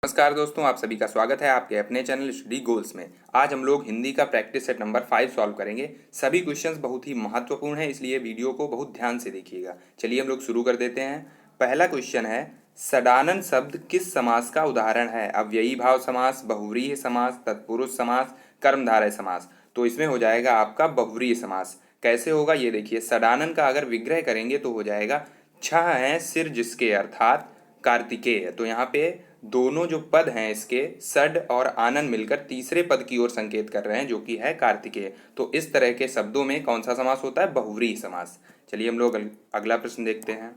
नमस्कार दोस्तों, आप सभी का स्वागत है आपके अपने चैनल स्टडी गोल्स में। आज हम लोग हिंदी का प्रैक्टिस सेट नंबर 5 सॉल्व करेंगे। सभी क्वेश्चंस बहुत ही महत्वपूर्ण हैं, इसलिए वीडियो को बहुत ध्यान से देखिएगा। चलिए हम लोग शुरू कर देते हैं। पहला क्वेश्चन है, सडानन शब्द किस समास का उदाहरण है? अव्ययी भाव समास, बहुव्रीहि समास, तत्पुरुष समास, कर्मधारय समास। तो इसमें हो जाएगा आपका बहुव्रीहि समास। कैसे होगा ये देखिए। सडानन का अगर विग्रह करेंगे तो हो जाएगा छह है सिर जिसके, अर्थात कार्तिकेय। तो यहाँ पे दोनों जो पद हैं इसके, सड और आनन, मिलकर तीसरे पद की ओर संकेत कर रहे हैं, जो कि है कार्तिकेय। तो इस तरह के शब्दों में कौन सा समास होता है? बहुव्रीहि समास। चलिए हम लोग अगला प्रश्न देखते हैं।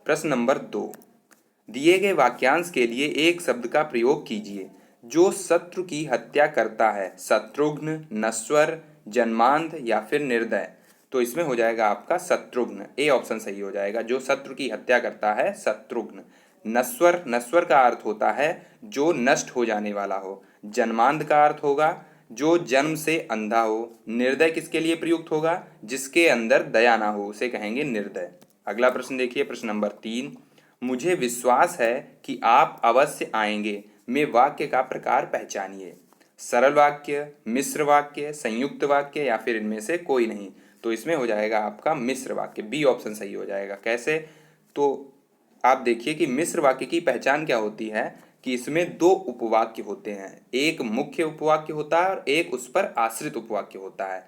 प्रश्न नंबर 2, दिए गए वाक्यांश के लिए एक शब्द का प्रयोग कीजिए जो शत्रु की हत्या करता है। शत्रुघ्न, नश्वर, जन्मांध या फिर निर्दय। तो इसमें हो जाएगा आपका शत्रुघ्न। ए ऑप्शन सही हो जाएगा। जो शत्रु की हत्या करता है शत्रुघ्न। नश्वर, नश्वर का अर्थ होता है जो नष्ट हो जाने वाला हो। जन्मांध का अर्थ होगा जो जन्म से अंधा हो। निर्दय किसके लिए प्रयुक्त होगा? जिसके अंदर दया ना हो, उसे कहेंगे निर्दय। अगला प्रश्न देखिए, प्रश्न नंबर 3, मुझे विश्वास है कि आप अवश्य आएंगे में वाक्य का प्रकार पहचानिए। सरल वाक्य, मिश्र वाक्य, संयुक्त वाक्य या फिर इनमें से कोई नहीं। तो इसमें हो जाएगा आपका मिश्र वाक्य। बी ऑप्शन सही हो जाएगा। कैसे? तो आप देखिए कि मिश्र वाक्य की पहचान क्या होती है कि इसमें दो उपवाक्य होते हैं। एक मुख्य उपवाक्य होता है और एक उस पर आश्रित उपवाक्य होता है।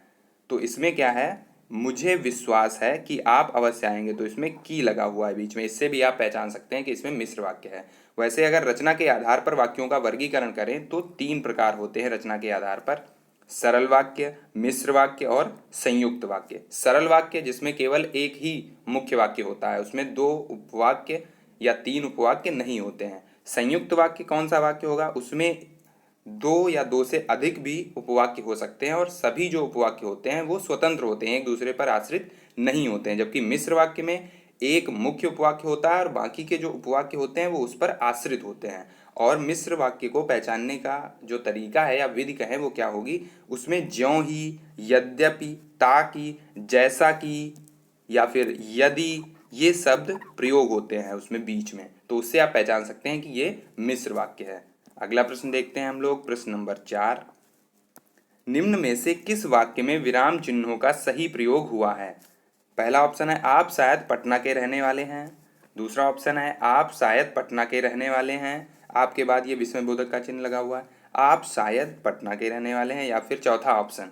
तो इसमें क्या है? मुझे विश्वास है कि आप अवश्य आएंगे, तो इसमें की लगा हुआ है बीच में। इससे भी आप पहचान सकते हैं कि इसमें मिश्र वाक्य है। वैसे अगर रचना के आधार पर वाक्यों का वर्गीकरण करें तो 3 प्रकार होते हैं रचना के आधार पर: सरल वाक्य, मिश्र वाक्य और संयुक्त वाक्य। सरल वाक्य जिसमें केवल एक ही मुख्य वाक्य होता है, उसमें 2 उपवाक्य या 3 उपवाक्य नहीं होते हैं। संयुक्त वाक्य कौन सा वाक्य होगा? उसमें 2 या 2 से अधिक भी उपवाक्य हो सकते हैं और सभी जो उपवाक्य होते हैं वो स्वतंत्र होते हैं, एक दूसरे पर आश्रित नहीं होते हैं। जबकि मिश्र वाक्य में एक मुख्य उपवाक्य होता है और बाकी के जो उपवाक्य होते हैं वो उस पर आश्रित होते हैं। और मिश्र वाक्य को पहचानने का जो तरीका है या विधि कहें वो क्या होगी? उसमें ज्यों ही, यद्यपि, ताकि, जैसा कि या फिर यदि, ये शब्द प्रयोग होते हैं उसमें बीच में। तो उससे आप पहचान सकते हैं कि ये मिश्र वाक्य है। अगला प्रश्न देखते हैं हम लोग, प्रश्न नंबर 4, निम्न में से किस वाक्य में विराम चिन्हों का सही प्रयोग हुआ है? पहला ऑप्शन है आप शायद पटना के रहने वाले हैं। दूसरा ऑप्शन है आप शायद पटना के रहने वाले हैं, आपके बाद ये विस्मयबोधक का चिन्ह लगा हुआ है, आप शायद पटना के रहने वाले हैं, या फिर चौथा ऑप्शन।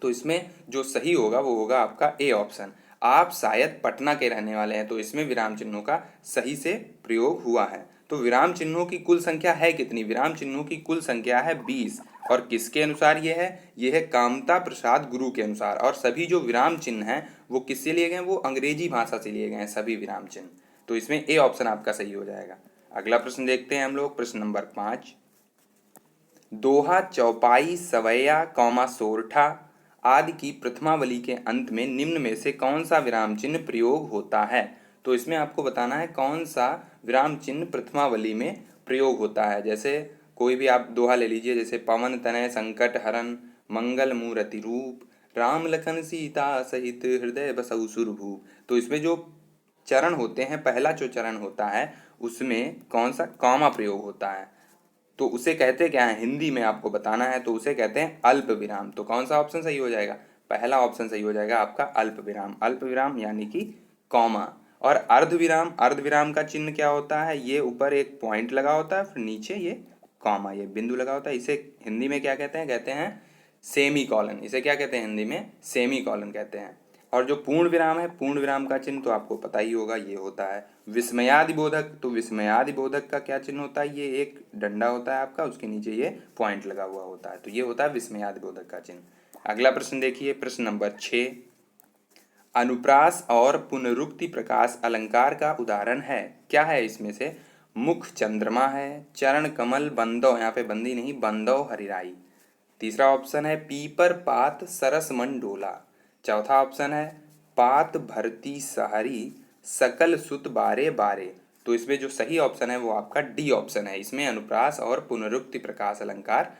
तो इसमें जो सही होगा वो होगा आपका ए ऑप्शन, आप शायद पटना के रहने वाले हैं। तो इसमें विराम चिन्हों का सही से प्रयोग हुआ है। तो विराम चिन्हों की कुल संख्या है कितनी? विराम चिन्हों की कुल संख्या है 20। और किसके अनुसार ये है? ये है कामता प्रसाद गुरु के अनुसार। और सभी जो विराम चिन्ह हैं वो किससे लिए गए? वो अंग्रेजी भाषा से लिए गए हैं सभी विराम चिन्ह। तो इसमें ए ऑप्शन आपका सही हो जाएगा। अगला प्रश्न देखते हैं हम लोग, प्रश्न नंबर 5, दोहा, चौपाई, सवैया, कौमा, सोरठा आदि की प्रथमावली के अंत में निम्न में से कौन सा विराम चिन्ह प्रयोग होता है? तो इसमें आपको बताना है कौन सा विराम चिन्ह प्रथमावली में प्रयोग होता है। जैसे कोई भी आप दोहा ले लीजिए, जैसे पवन तनय संकट हरन, मंगल मूर्ति रूप, राम लखन सीता सहित हृदय बसहु सुरभूप। तो इसमें जो चरण होते हैं, पहला जो चरण होता है उसमें कौन सा कॉमा प्रयोग होता है? तो उसे कहते क्या है? हिंदी में आपको बताना है, तो उसे कहते हैं अल्प विराम। तो कौन सा ऑप्शन सही हो जाएगा? पहला ऑप्शन सही हो जाएगा आपका अल्प विराम। अल्प विराम यानी कि कॉमा। और अर्ध विराम, अर्ध विराम का चिन्ह क्या होता है? ये ऊपर एक पॉइंट लगा होता है, फिर नीचे ये कॉमा, ये बिंदु लगा होता है। इसे हिंदी में क्या कहते हैं? कहते हैं सेमी कॉलन। इसे क्या कहते हैं हिंदी में? सेमी कॉलन कहते हैं। और जो पूर्ण विराम है, पूर्ण विराम का चिन्ह तो आपको पता ही होगा, ये होता है विस्मयादिबोधक। तो विस्मयादिबोधक का क्या चिन्ह होता है? ये एक डंडा होता है आपका, उसके नीचे ये पॉइंट लगा हुआ होता है। तो ये होता है विस्मयादिबोधक का चिन्ह। अगला प्रश्न देखिए, प्रश्न नंबर 6, अनुप्रास और पुनरुक्ति प्रकाश अलंकार का उदाहरण है। क्या है इसमें से? मुख चंद्रमा है, चरण कमल बंदो, यहाँ पे बंदी नहीं, बंदो हरिराई। तीसरा ऑप्शन है पीपर पात सरस मन डोला। चौथा ऑप्शन है पात भरती सहारी सकल सुत बारे बारे। तो इसमें जो सही ऑप्शन है वो आपका डी ऑप्शन है। इसमें अनुप्रास और पुनरुक्ति प्रकाश अलंकार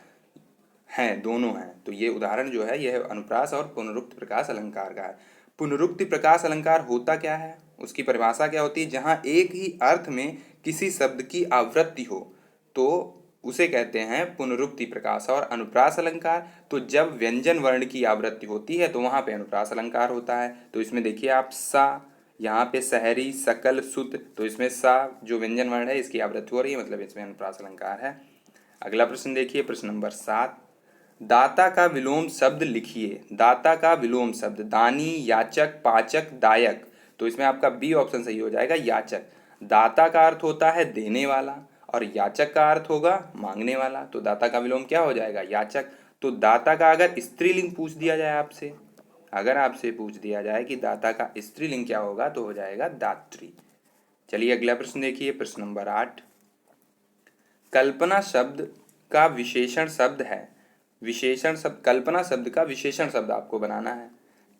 हैं, दोनों हैं। तो ये उदाहरण जो है यह अनुप्रास और पुनरुक्ति प्रकाश अलंकार का है। पुनरुक्ति प्रकाश अलंकार होता क्या है? उसकी परिभाषा क्या होती है? जहाँ एक ही अर्थ में किसी शब्द की आवृत्ति हो। तो उसे कहते हैं पुनरुक्ति प्रकाश। और अनुप्रास अलंकार, तो जब व्यंजन वर्ण की आवृत्ति होती है तो वहां पे अनुप्रास अलंकार होता है। तो इसमें देखिए आप सा, यहाँ पे शहरी, सकल, सुत, तो इसमें सा जो व्यंजन वर्ण है इसकी आवृत्ति हो रही है, मतलब इसमें अनुप्रास अलंकार है। अगला प्रश्न देखिए, प्रश्न नंबर 7। दाता का विलोम शब्द लिखिए। दाता का विलोम शब्द दानी, याचक, पाचक, दायक। तो इसमें आपका बी ऑप्शन सही हो जाएगा, याचक। दाता का अर्थ होता है देने वाला और याचक का अर्थ होगा मांगने वाला, तो दाता का विलोम क्या हो जाएगा, याचक। तो दाता का अगर स्त्रीलिंग पूछ दिया जाए आपसे, अगर आपसे पूछ दिया जाए कि दाता का स्त्रीलिंग क्या होगा, तो हो जाएगा दात्री। चलिए अगला प्रश्न देखिए, प्रश्न नंबर 8। कल्पना शब्द का विशेषण शब्द है। विशेषण शब्द, कल्पना शब्द का विशेषण शब्द आपको बनाना है।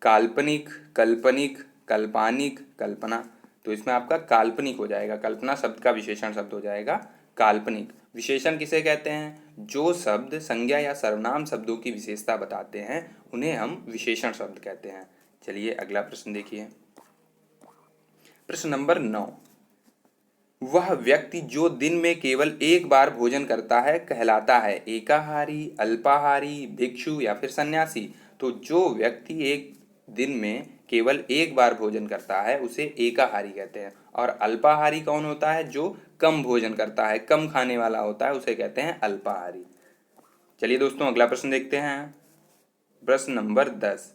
काल्पनिक, कल्पनिक, कल्पानिक, कल्पना। तो इसमें आपका काल्पनिक हो जाएगा। कल्पना शब्द का विशेषण शब्द हो जाएगा काल्पनिक। विशेषण किसे कहते हैं, जो शब्द संज्ञा या सर्वनाम शब्दों की विशेषता बताते हैं उन्हें हम विशेषण शब्द कहते हैं। चलिए अगला प्रश्न देखिए, प्रश्न नंबर 9। वह व्यक्ति जो दिन में केवल एक बार भोजन करता है कहलाता है एकाहारी, अल्पाहारी, भिक्षु या फिर सन्यासी। तो जो व्यक्ति एक दिन में केवल एक बार भोजन करता है उसे एकाहारी कहते हैं। और अल्पाहारी कौन होता है, जो कम भोजन करता है, कम खाने वाला होता है, उसे कहते हैं अल्पाहारी। चलिए दोस्तों अगला प्रश्न देखते हैं, प्रश्न नंबर 10।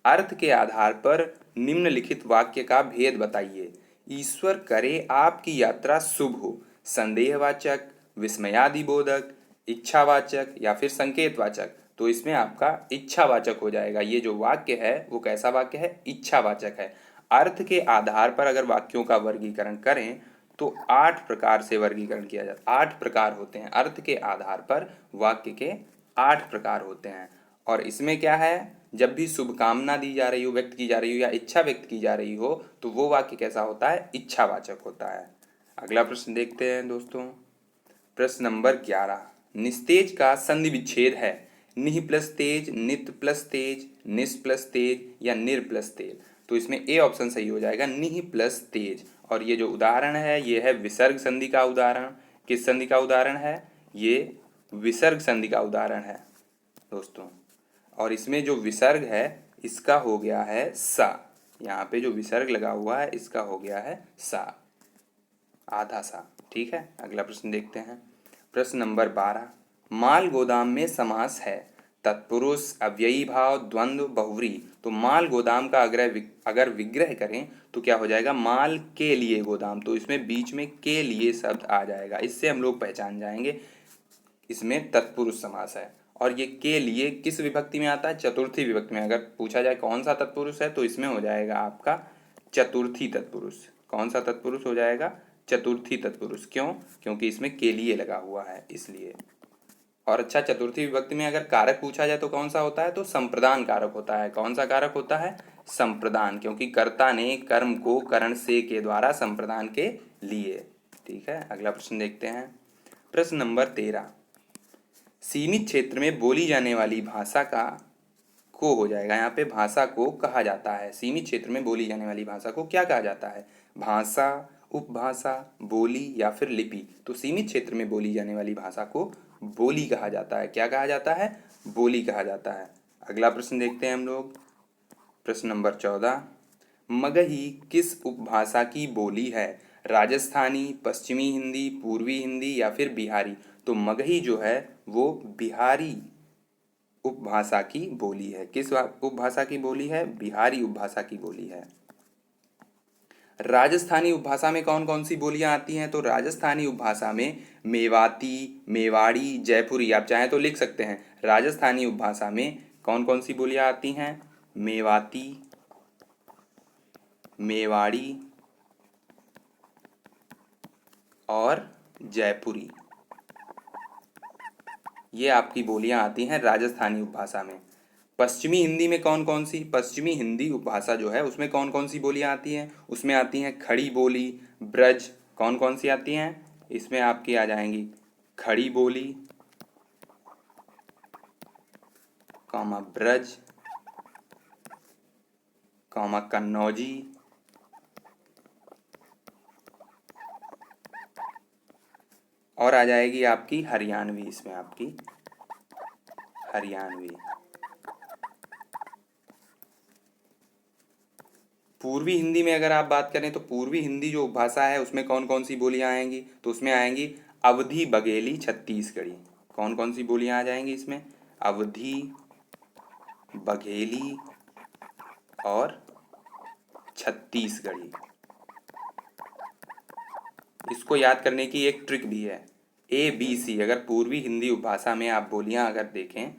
अर्थ के आधार पर निम्नलिखित वाक्य का भेद बताइए। ईश्वर करे आपकी यात्रा शुभ हो। संदेहवाचक, विस्मयादिबोधक, इच्छावाचक या फिर संकेतवाचक। तो इसमें आपका इच्छावाचक हो जाएगा। ये जो वाक्य है वो कैसा वाक्य है, इच्छावाचक है। अर्थ के आधार पर अगर वाक्यों का वर्गीकरण करें तो 8 प्रकार से वर्गीकरण किया जाता है। 8 प्रकार होते हैं अर्थ के आधार पर, वाक्य के 8 प्रकार होते हैं। और इसमें क्या है, जब भी शुभकामना दी जा रही हो, व्यक्त की जा रही हो या इच्छा व्यक्त की जा रही हो तो वो वाक्य कैसा होता है, इच्छावाचक होता है। अगला प्रश्न देखते हैं दोस्तों, प्रश्न नंबर 11। निस्तेज का संधि विच्छेद है। निह प्लस तेज, नित प्लस तेज, निस प्लस तेज या निर प्लस तेज। तो इसमें ए ऑप्शन सही हो जाएगा, निह प्लस तेज। और ये जो उदाहरण है ये है विसर्ग संधि का उदाहरण। किस संधि का उदाहरण है, ये विसर्ग संधि का उदाहरण है दोस्तों। और इसमें जो विसर्ग है इसका हो गया है सा। यहाँ पे जो विसर्ग लगा हुआ है इसका हो गया है सा, आधा सा। ठीक है, अगला प्रश्न देखते हैं, प्रश्न नंबर 12। माल गोदाम में समास है तत्पुरुष, अव्ययी भाव, द्वंद्व, बहुव्री। तो माल गोदाम का अगर विग्रह करें तो क्या हो जाएगा, माल के लिए गोदाम। तो इसमें बीच में के लिए शब्द आ जाएगा, इससे हम लोग पहचान जाएंगे इसमें तत्पुरुष समास है। और ये के लिए किस विभक्ति में आता है, चतुर्थी विभक्ति में। अगर पूछा जाए कौन सा तत्पुरुष है तो इसमें हो जाएगा आपका चतुर्थी तत्पुरुष। कौन सा तत्पुरुष हो जाएगा, चतुर्थी तत्पुरुष। क्यों, क्योंकि इसमें के लिए लगा हुआ है इसलिए। और अच्छा, चतुर्थी विभक्ति में अगर कारक पूछा जाए तो कौन सा होता है, तो संप्रदान कारक होता है। कौन सा कारक होता है, संप्रदान, क्योंकि कर्ता ने कर्म को करण से के द्वारा संप्रदान के लिए। ठीक है, अगला प्रश्न देखते हैं, प्रश्न नंबर 13। सीमित क्षेत्र में बोली जाने वाली भाषा का को हो जाएगा, यहाँ पे भाषा को कहा जाता है। सीमित क्षेत्र में बोली जाने वाली भाषा को क्या कहा जाता है, भाषा, उपभाषा, बोली या फिर लिपि। तो सीमित क्षेत्र में बोली जाने वाली भाषा को बोली कहा जाता है। क्या कहा जाता है, बोली कहा जाता है। अगला प्रश्न देखते हैं हम लोग, प्रश्न नंबर 14। मगही किस उपभाषा की बोली है, राजस्थानी, पश्चिमी हिंदी, पूर्वी हिंदी या फिर बिहारी। तो मगही जो है वो बिहारी उपभाषा की बोली है। किस उपभाषा की बोली है, बिहारी उपभाषा की बोली है। राजस्थानी उपभाषा में कौन कौन सी बोलियां आती हैं, तो राजस्थानी उपभाषा में मेवाती, मेवाड़ी, जयपुरी। आप चाहें तो लिख सकते हैं, राजस्थानी उपभाषा में कौन कौन सी बोलियां आती हैं, मेवाती, मेवाड़ी और जयपुरी। ये आपकी बोलियां आती हैं राजस्थानी उपभाषा में। पश्चिमी हिंदी में कौन कौन सी, पश्चिमी हिंदी उपभाषा जो है उसमें कौन कौन सी बोलियां आती हैं, उसमें आती हैं खड़ी बोली, ब्रज। कौन कौन सी आती हैं, इसमें आपकी आ जाएंगी खड़ी बोली, कौमा ब्रज, कौमा कन्नौजी, और आ जाएगी आपकी हरियाणवी, इसमें आपकी हरियाणवी। पूर्वी हिंदी में अगर आप बात करें तो पूर्वी हिंदी जो उपभाषा है उसमें कौन कौन सी बोलियां आएंगी, तो उसमें आएंगी अवधी, बघेली, छत्तीसगढ़ी। कौन कौन सी बोलियां आ जाएंगी इसमें? अवधी, बघेली और छत्तीसगढ़ी। इसको याद करने की एक ट्रिक भी है, ABC। अगर पूर्वी हिंदी उपभाषा में आप बोलियां अगर देखें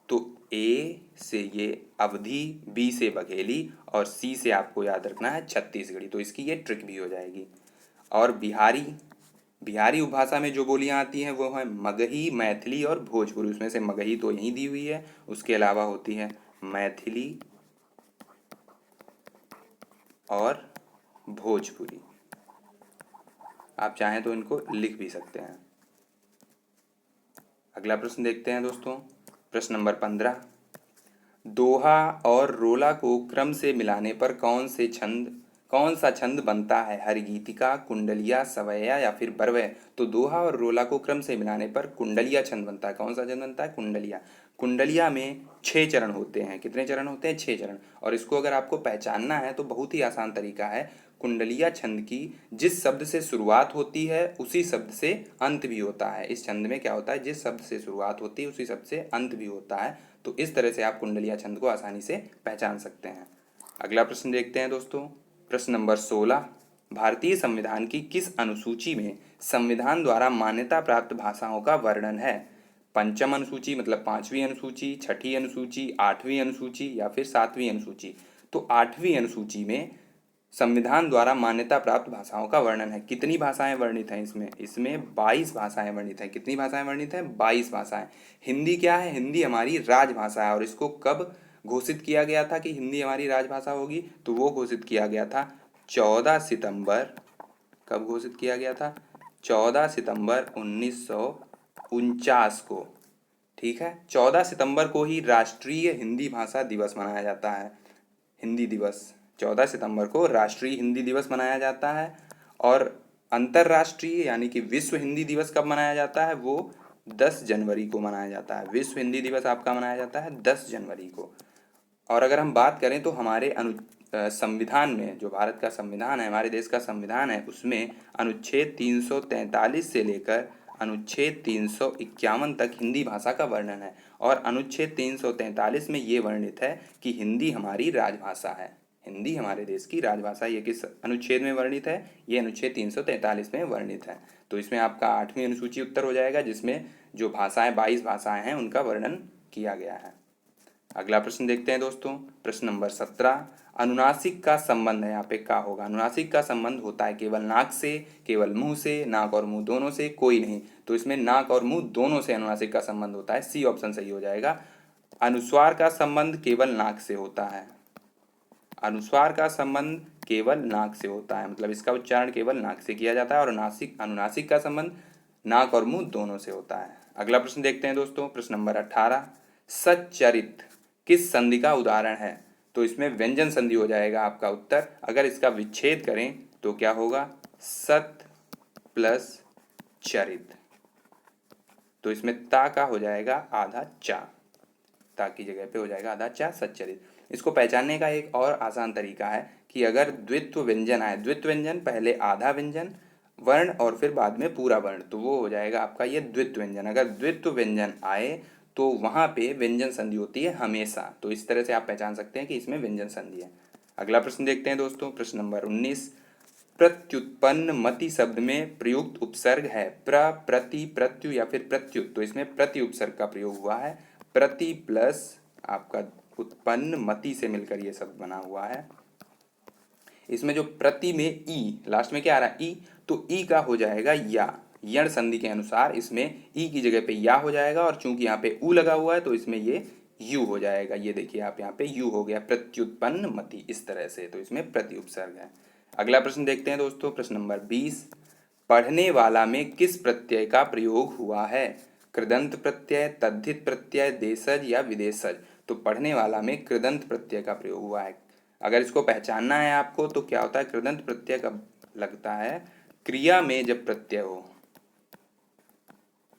तो A से ये अवधी, B से बघेली और C से आपको याद रखना है छत्तीसगढ़ी। तो इसकी ये ट्रिक भी हो जाएगी। और बिहारी, बिहारी उपभाषा में जो बोलियां आती हैं वो है मगही, मैथिली और भोजपुरी। उसमें से मगही तो यहीं दी हुई है, उसके अलावा होती है मैथिली और भोजपुरी। आप चाहें तो इनको लिख भी सकते हैं। अगला प्रश्न देखते हैं दोस्तों, प्रश्न नंबर 15। दोहा और रोला को क्रम से मिलाने पर कौन सा छंद बनता है? हरिगीतिका, कुंडलिया, सवैया या फिर बरवै? तो दोहा और रोला को क्रम से मिलाने पर कुंडलिया छंद बनता है। कौन सा छंद बनता है? कुंडलिया। कुंडलिया में 6 चरण होते हैं। कितने चरण होते हैं? 6 चरण। और इसको अगर आपको पहचानना है तो बहुत ही आसान तरीका है। कुंडलिया छंद की जिस शब्द से शुरुआत होती है उसी शब्द से अंत भी होता है। इस छंद में क्या होता है? जिस शब्द से शुरुआत होती है उसी शब्द से अंत भी होता है। तो इस तरह से आप कुंडलिया छंद को आसानी से पहचान सकते हैं। अगला प्रश्न देखते हैं दोस्तों, प्रश्न नंबर 16। भारतीय संविधान की किस अनुसूची में संविधान द्वारा मान्यता प्राप्त भाषाओं का वर्णन है? पंचम अनुसूची मतलब 5वीं अनुसूची, छठी अनुसूची, 8वीं अनुसूची या फिर 7वीं अनुसूची? तो 8वीं अनुसूची में संविधान द्वारा मान्यता प्राप्त भाषाओं का वर्णन है। कितनी भाषाएं वर्णित हैं इसमें? इसमें 22 भाषाएं वर्णित हैं। कितनी भाषाएं वर्णित हैं? 22 भाषाएं। हिंदी क्या है? हिंदी हमारी राजभाषा है। और इसको कब घोषित किया गया था कि हिंदी हमारी राजभाषा होगी? तो वो घोषित किया गया था 14 सितंबर। कब घोषित किया गया था? 14 सितंबर 1949 को। ठीक है, 14 सितंबर को ही राष्ट्रीय हिंदी भाषा दिवस मनाया जाता है। हिंदी दिवस 14 सितंबर को राष्ट्रीय हिंदी दिवस मनाया जाता है। और अंतर्राष्ट्रीय यानी कि विश्व हिंदी दिवस कब मनाया जाता है? वो 10 जनवरी को मनाया जाता है। विश्व हिंदी दिवस आपका मनाया जाता है 10 जनवरी को। और अगर हम बात करें तो हमारे संविधान में, जो भारत का संविधान है, हमारे देश का संविधान है, उसमें अनुच्छेद 343 से लेकर अनुच्छेद 351 तक हिंदी भाषा का वर्णन है। और अनुच्छेद 343 में ये वर्णित है कि हिंदी हमारी राजभाषा है। हिंदी हमारे देश की राजभाषा। ये किस अनुच्छेद में वर्णित है? ये अनुच्छेद 343 में वर्णित है। तो इसमें आपका 8वीं अनुसूची उत्तर हो जाएगा, जिसमें जो भाषाएं 22 भाषाएं हैं उनका वर्णन किया गया है। अगला प्रश्न देखते हैं दोस्तों, प्रश्न नंबर 17। अनुनासिक का संबंध है, यहाँ पे क्या होगा? अनुनासिक का संबंध होता है केवल नाक से, केवल मुंह से, नाक और मुंह दोनों से, कोई नहीं। तो इसमें नाक और मुंह दोनों से अनुनासिक का संबंध होता है। सी ऑप्शन सही हो जाएगा। अनुस्वार का संबंध केवल नाक से होता है। अनुस्वार का संबंध केवल नाक से होता है, मतलब इसका उच्चारण केवल नाक से किया जाता है। और अनुनासिक का संबंध नाक और मुंह दोनों से होता है। अगला प्रश्न देखते हैं दोस्तों, प्रश्न नंबर 18। सच्चरित किस संधि का उदाहरण है? तो इसमें व्यंजन संधि हो जाएगा आपका उत्तर। अगर इसका विच्छेद करें तो क्या होगा? सत प्लस चरित। तो इसमें ता का हो जाएगा आधा चा। ता की जगह पे हो जाएगा आधा चा, सच्चरित। इसको पहचानने का एक और आसान तरीका है कि अगर द्वित्व व्यंजन आए, द्वित्व व्यंजन पहले आधा व्यंजन वर्ण और फिर बाद में पूरा वर्ण, तो वो हो जाएगा आपका ये द्वित्व व्यंजन। अगर द्वित्व व्यंजन आए तो वहां पे व्यंजन संधि होती है हमेशा। तो इस तरह से आप पहचान सकते हैं कि इसमें व्यंजन संधि है। अगला प्रश्न देखते हैं दोस्तों, प्रश्न नंबर 19। प्रत्युत्पन्न मति शब्द में प्रयुक्त उपसर्ग है प्रति, प्रत्यु या फिर प्रत्युत? तो इसमें प्रति उपसर्ग का प्रयोग हुआ है। प्रति प्लस आपका उत्पन्न मति से मिलकर ये शब्द बना हुआ है। इसमें जो प्रति में ई लास्ट में क्या आ रहा है? ई। तो ई का हो जाएगा या। यण संधि के अनुसार इसमें ई की जगह पे या हो जाएगा। और चूंकि यहाँ पे उ लगा हुआ है तो इसमें ये यू हो जाएगा। ये देखिए आप, यहाँ पे यू हो गया, प्रत्युत्पन्न मति, इस तरह से। तो इसमें प्रति उपसर्ग है। अगला प्रश्न देखते हैं दोस्तों, प्रश्न नंबर 20। पढ़ने वाला में किस प्रत्यय का प्रयोग हुआ है? कृदंत प्रत्यय, तद्धित प्रत्यय, देशज या विदेशज? तो पढ़ने वाला में कृदंत प्रत्यय का प्रयोग हुआ है। अगर इसको पहचानना है आपको तो क्या होता है? कृदंत प्रत्यय कब लगता है? क्रिया में जब प्रत्यय हो।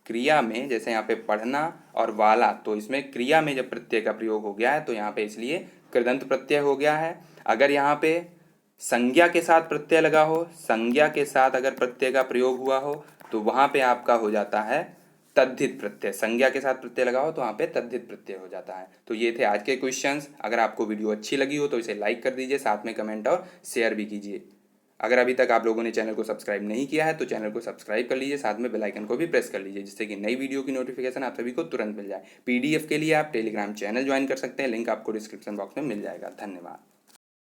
क्रिया में, जैसे यहाँ पे पढ़ना और वाला, तो इसमें क्रिया में जब प्रत्यय का प्रयोग हो गया है तो यहाँ पे इसलिए कृदंत प्रत्यय हो गया है। अगर यहाँ पे संज्ञा के साथ प्रत्यय लगा हो, संज्ञा के साथ अगर प्रत्यय का प्रयोग हुआ हो तो वहाँ पे आपका हो जाता है तद्धित प्रत्यय। संज्ञा के साथ प्रत्यय लगा हो तो वहाँ पे तद्धित प्रत्यय हो जाता है। तो ये थे आज के क्वेश्चंस। अगर आपको वीडियो अच्छी लगी हो तो इसे लाइक कर दीजिए, साथ में कमेंट और शेयर भी कीजिए। अगर अभी तक आप लोगों ने चैनल को सब्सक्राइब नहीं किया है तो चैनल को सब्सक्राइब कर लीजिए, साथ में बेल आइकन को भी प्रेस कर लीजिए, जिससे कि नई वीडियो की नोटिफिकेशन आप सभी को तुरंत मिल जाए। पीडीएफ के लिए आप टेलीग्राम चैनल ज्वाइन कर सकते हैं, लिंक आपको डिस्क्रिप्शन बॉक्स में मिल जाएगा। धन्यवाद।